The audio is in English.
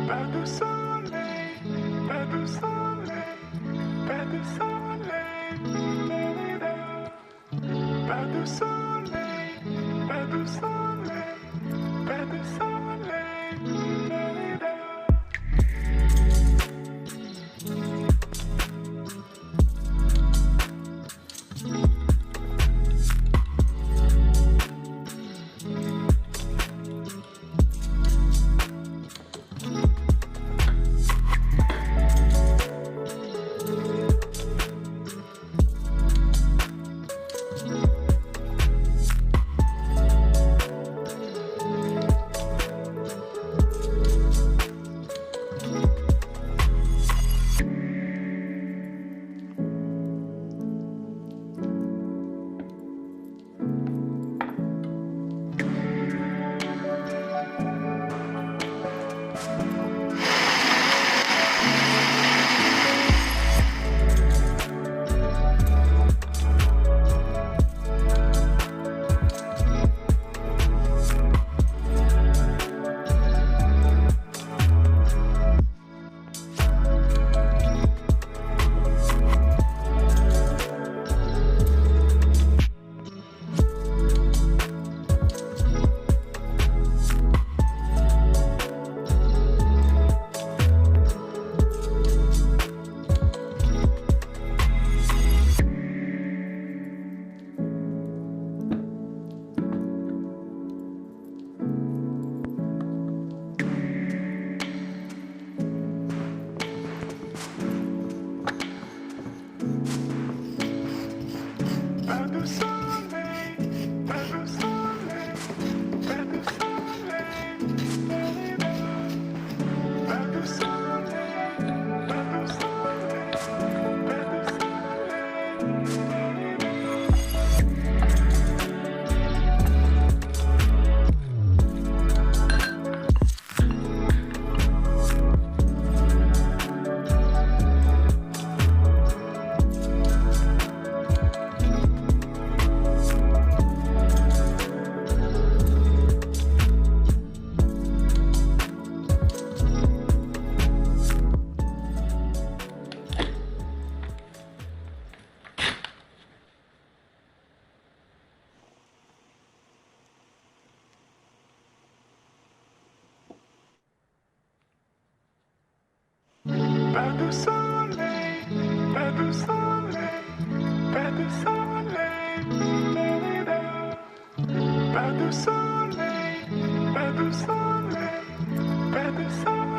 Pas de soleil, pas de soleil, pas de soleil, pas de soleil, pas de soleil, pas de soleil. Pas de soleil, pas de soleil, pas de soleil, pas de soleil, pas de soleil, pas de Pas de soleil, pas de soleil, pas de soleil, pas de soleil, pas de soleil, pas de soleil.